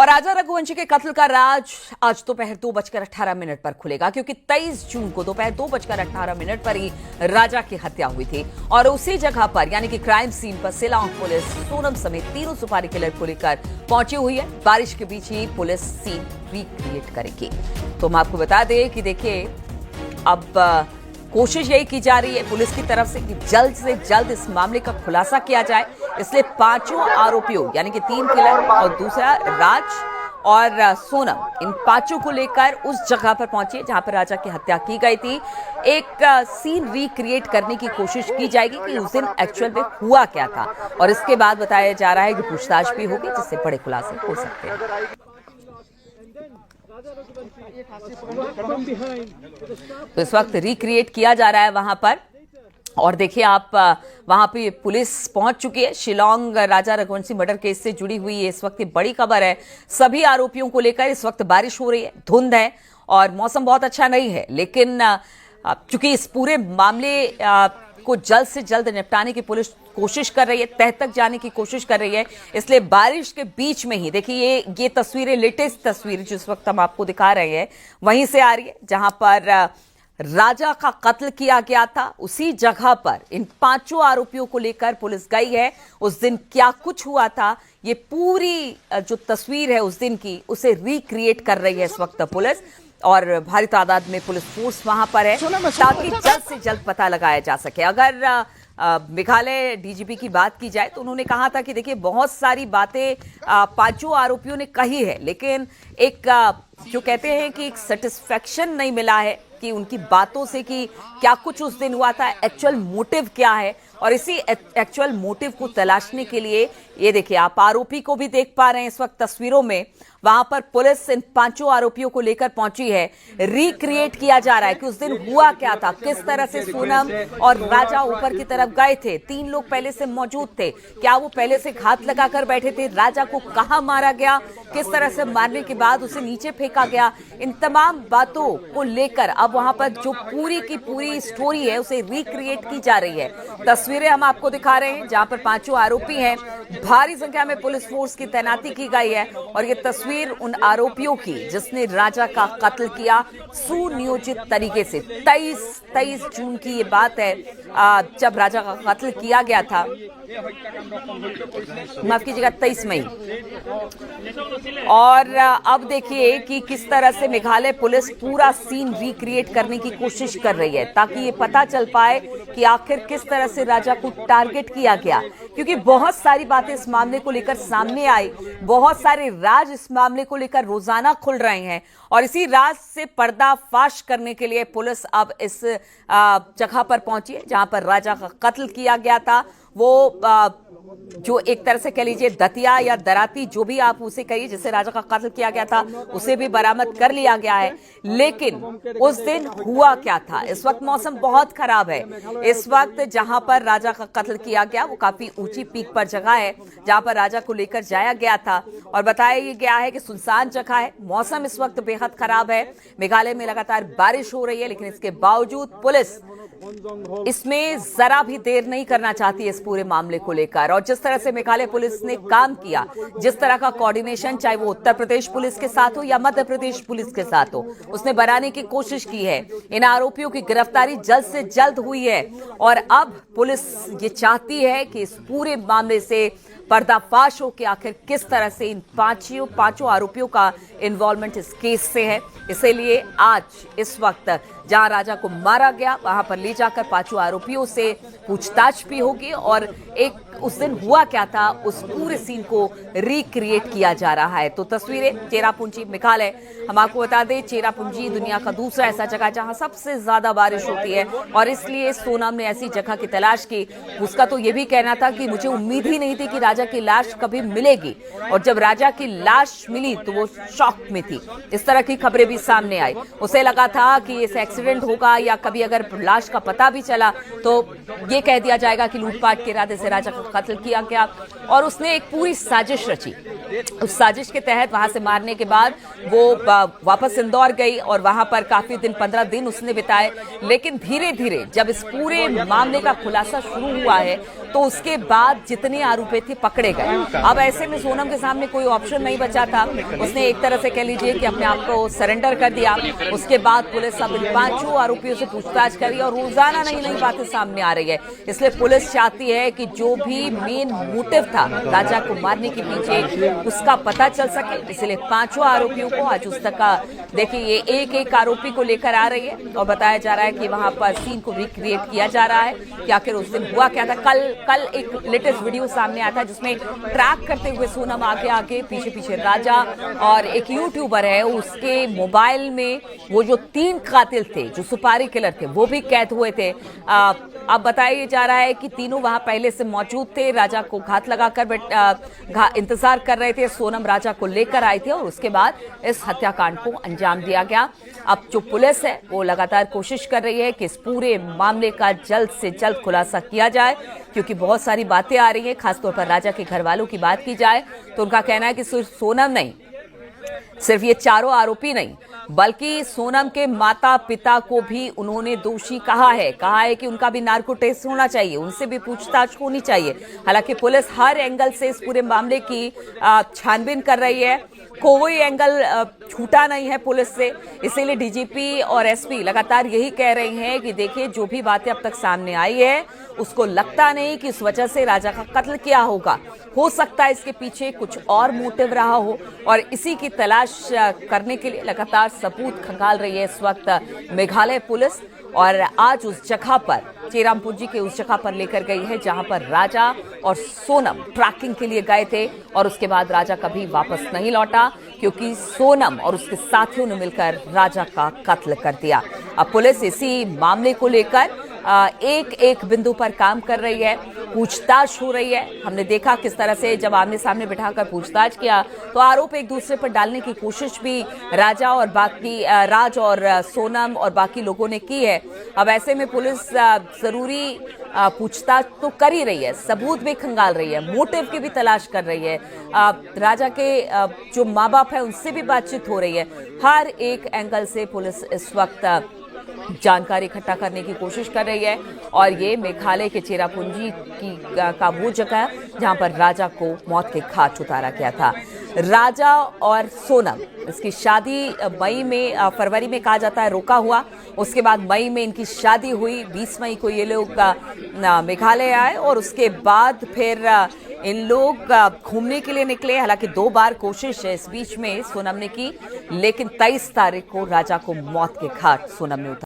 और राजा रघुवंशी के कत्ल का राज आज दोपहर 2:18 पर खुलेगा, क्योंकि 23 जून को दोपहर 2:18 पर ही राजा की हत्या हुई थी। और उसी जगह पर यानी कि क्राइम सीन पर शिलांग पुलिस सोनम समेत तीनों सुपारी किलर को लेकर पहुंची हुई है। बारिश के बीच ही पुलिस सीन रिक्रिएट करेगी। तो हम आपको बता दें कि देखिए अब कोशिश यही की जा रही है पुलिस की तरफ से कि जल्द से जल्द इस मामले का खुलासा किया जाए। इसलिए पांचों आरोपियों यानी कि 3 किलर और दूसरा राज और सोनम, इन पांचों को लेकर उस जगह पर पहुंचे जहां पर राजा की हत्या की गई थी। एक सीन रिक्रिएट करने की कोशिश की जाएगी कि उस दिन एक्चुअल में हुआ क्या था, और इसके बाद बताया जा रहा है कि पूछताछ भी होगी जिससे बड़े खुलासे हो सकते हैं। तो इस वक्त रिक्रिएट किया जा रहा है वहां पर, और देखिए आप वहां पे पुलिस पहुंच चुकी है। शिलांग राजा रघुवंशी मर्डर केस से जुड़ी हुई है इस वक्त बड़ी खबर है। सभी आरोपियों को लेकर इस वक्त बारिश हो रही है, धुंध है और मौसम बहुत अच्छा नहीं है, लेकिन चूंकि इस पूरे मामले को जल्द से जल्द निपटाने की पुलिस कोशिश कर रही है, तह तक जाने की कोशिश कर रही है, इसलिए बारिश के बीच में ही देखिए ये तस्वीरें, लेटेस्ट तस्वीर जो इस वक्त हम आपको दिखा रहे हैं वहीं से आ रही है जहां पर राजा का कत्ल किया गया था। उसी जगह पर इन पांचों आरोपियों को लेकर पुलिस गई है। उस दिन क्या कुछ हुआ था, ये पूरी जो तस्वीर है उस दिन की, उसे रिक्रिएट कर रही है इस वक्त पुलिस, और भारी तादाद में पुलिस फोर्स वहां पर है ताकि जल्द से जल्द पता लगाया जा सके। अगर मेघालय डीजीपी की बात की जाए तो उन्होंने कहा था कि देखिए बहुत सारी बातें पांचों आरोपियों ने कही है, लेकिन एक जो कहते हैं कि एक सेटिस्फेक्शन नहीं मिला है कि उनकी बातों से कि क्या कुछ उस दिन हुआ था, एक्चुअल मोटिव क्या है। और इसी एक्चुअल मोटिव को तलाशने के लिए ये देखिए आप आरोपी को भी देख पा रहे हैं इस वक्त तस्वीरों में, वहां पर पुलिस इन पांचों आरोपियों को लेकर पहुंची है। रिक्रिएट किया जा रहा है कि उस दिन हुआ क्या था, किस तरह से सोनम और राजा ऊपर की तरफ गए थे। 3 लोग पहले से मौजूद थे, क्या वो पहले से घात लगाकर बैठे थे, राजा को कहां मारा गया, किस तरह से मारने के बाद उसे नीचे फेंका गया, इन तमाम बातों को लेकर अब वहां पर जो पूरी की पूरी स्टोरी है उसे रिक्रिएट की जा रही है। तस्वीरें हम आपको दिखा रहे हैं जहां पर पांचों आरोपी हैं, भारी संख्या में पुलिस फोर्स की तैनाती की गई है, और ये तस्वीर उन आरोपियों की जिसने राजा का कत्ल किया सुनियोजित तरीके से। 23 जून की ये बात है जब राजा का कत्ल किया गया था, माफ कीजिएगा 23 मई। और अब देखिए कि किस तरह से मेघालय पुलिस पूरा सीन रिक्रिएट करने की कोशिश कर रही है ताकि ये पता चल पाए कि आखिर किस तरह से राजा को टारगेट किया गया, क्योंकि बहुत सारी बातें इस मामले को लेकर सामने आई, बहुत सारे राज इस मामले को लेकर रोजाना खुल रहे हैं, और इसी राज से पर्दाफाश करने के लिए पुलिस अब इस जगह पर पहुंची है जहां पर राजा का कत्ल किया गया था। वो जो एक तरह से कह लीजिए दतिया या दराती, जो भी आप उसे कहिए, जिससे राजा का कत्ल किया गया था, उसे भी बरामद कर लिया गया है। लेकिन उस दिन हुआ क्या था, इस वक्त मौसम बहुत खराब है। इस वक्त जहां पर राजा का कत्ल किया गया वो काफी ऊंची पीक पर जगह है जहां पर राजा को लेकर जाया गया था, और बताया गया है कि सुनसान जगह है। मौसम इस वक्त बेहद खराब है, मेघालय में लगातार बारिश हो रही है, लेकिन इसके बावजूद पुलिस इसमें जरा भी देर नहीं करना चाहती है इस पूरे मामले को लेकर। और जिस तरह से मेघालय पुलिस ने काम किया, जिस तरह का कोऑर्डिनेशन चाहे वो उत्तर प्रदेश पुलिस के साथ हो या मध्य प्रदेश पुलिस के साथ हो, उसने बनाने की कोशिश की है। इन आरोपियों की गिरफ्तारी जल्द से जल्द हुई है, और अब पुलिस ये चाहती है कि इस पूरे मामले से पर्दाफाश हो कि आखिर किस तरह से इन पांचों आरोपियों का इन्वॉल्वमेंट इस केस से है। इसीलिए आज इस वक्त जहां राजा को मारा गया वहां पर ले जाकर पांचों आरोपियों से पूछताछ भी होगी, और एक उस दिन हुआ क्या था उस पूरे सीन को रिक्रिएट किया जा रहा है। तो तस्वीरें चेरापूंजी मेघालय, हम आपको बता दें चेरापूंजी दुनिया का दूसरा ऐसा जगह जहां सबसे ज्यादा बारिश होती है, और इसलिए सोनम ने ऐसी जगह की तलाश की। उसका तो ये भी कहना था कि मुझे उम्मीद ही नहीं थी कि राजा की लाश कभी मिलेगी, और जब राजा की लाश मिली तो वो शॉक में थी। इस तरह की खबरें भी सामने आई। उसे लगा था कि इस एक्सीडेंट होगा या कभी अगर लाश का पता भी चला तो ये कह दिया जाएगा कि लूटपाट के इरादे से राजा का कत्ल किया गया, और उसने एक पूरी साजिश रची। उस साजिश के तहत वहां से मारने के बाद वो वापस इंदौर गई, और वहां पर काफी दिन 15 दिन उसने बिताए। लेकिन धीरे धीरे जब इस पूरे मामले का खुलासा शुरू हुआ है तो उसके बाद जितने आरोपी थे पकड़े गए। अब ऐसे में सोनम के सामने कोई ऑप्शन नहीं बचा था। उसने एक तरह से कह लीजिए कि अपने आप को सरेंडर कर दिया। उसके बाद पुलिस अब इन 5 आरोपियों से पूछताछ कर रही है और रोजाना नई नई बातें सामने आ रही है। इसलिए पुलिस चाहती है कि जो भी मेन मोटिव था राजा को मारने के पीछे, उसका पता चल सके। इसलिए 5 आरोपियों को आज उस तक का देखिए, ये एक एक आरोपी को लेकर आ रही है और बताया जा रहा है कि वहां पर सीन को रिक्रिएट किया जा रहा है कि आखिर उस दिन हुआ क्या था। कल एक लेटेस्ट वीडियो सामने आया था जिसमें ट्रैक करते हुए सोनम आगे आगे पीछे पीछे राजा और एक यूट्यूबर है, उसके मोबाइल में वो जो 3 कातिल थे, जो सुपारी किलर थे, वो भी कैद हुए थे। अब बताया जा रहा है कि तीनों वहां पहले से मौजूद थे, राजा को घात लगाकर इंतजार कर रहे थे। सोनम राजा को लेकर आई थी और उसके बाद इस हत्याकांड को अंजाम दिया गया। अब जो पुलिस है वो लगातार कोशिश कर रही है कि इस पूरे मामले का जल्द से जल्द खुलासा किया जाए, क्योंकि बहुत सारी बातें आ रही हैं। खासतौर पर राजा के घर वालों की बात की जाए तो उनका कहना है कि सिर्फ सोनम नहीं, सिर्फ ये 4 आरोपी नहीं, बल्कि सोनम के माता पिता को भी उन्होंने दोषी कहा है कि उनका भी नार्को टेस्ट होना चाहिए, उनसे भी पूछताछ होनी चाहिए। हालांकि पुलिस हर एंगल से इस पूरे मामले की छानबीन कर रही है, कोई एंगल छूटा नहीं है पुलिस से। इसीलिए डीजीपी और एसपी लगातार यही कह रहे हैं कि देखिए, जो भी बातें अब तक सामने आई है उसको लगता नहीं कि इस वजह से राजा का कत्ल किया होगा। हो सकता है इसके पीछे कुछ और मोटिव रहा हो और इसी की तलाश करने के लिए लगातार सबूत खंगाल रही है इस वक्त मेघालय पुलिस। और आज उस जगह पर, चेरामपुंजी के उस जगह पर लेकर गई है जहां पर राजा और सोनम ट्रैकिंग के लिए गए थे और उसके बाद राजा कभी वापस नहीं लौटा, क्योंकि सोनम और उसके साथियों ने मिलकर राजा का कत्ल कर दिया। अब पुलिस इसी मामले को लेकर एक एक बिंदु पर काम कर रही है, पूछताछ हो रही है। हमने देखा किस तरह से जब आमने सामने बिठाकर पूछताछ किया तो आरोप एक दूसरे पर डालने की कोशिश भी राज और सोनम और बाकी लोगों ने की है। अब ऐसे में पुलिस जरूरी पूछताछ तो कर ही रही है, सबूत भी खंगाल रही है, मोटिव की भी तलाश कर रही है। राजा के जो माँ बाप है उनसे भी बातचीत हो रही है। हर एक एंगल से पुलिस इस वक्त जानकारी इकट्ठा करने की कोशिश कर रही है और ये मेघालय के चेरापूंजी का वो जगह है जहां पर राजा को मौत के घाट उतारा गया था। राजा और सोनम, इसकी शादी फरवरी में कहा जाता है रोका हुआ, उसके बाद मई में इनकी शादी हुई। 20 मई को ये लोग मेघालय आए और उसके बाद फिर इन लोग घूमने के लिए निकले। हालांकि 2 बार कोशिश इस बीच में सोनम ने की, लेकिन 23 तारीख को राजा को मौत के घाट सोनम ने उतारा।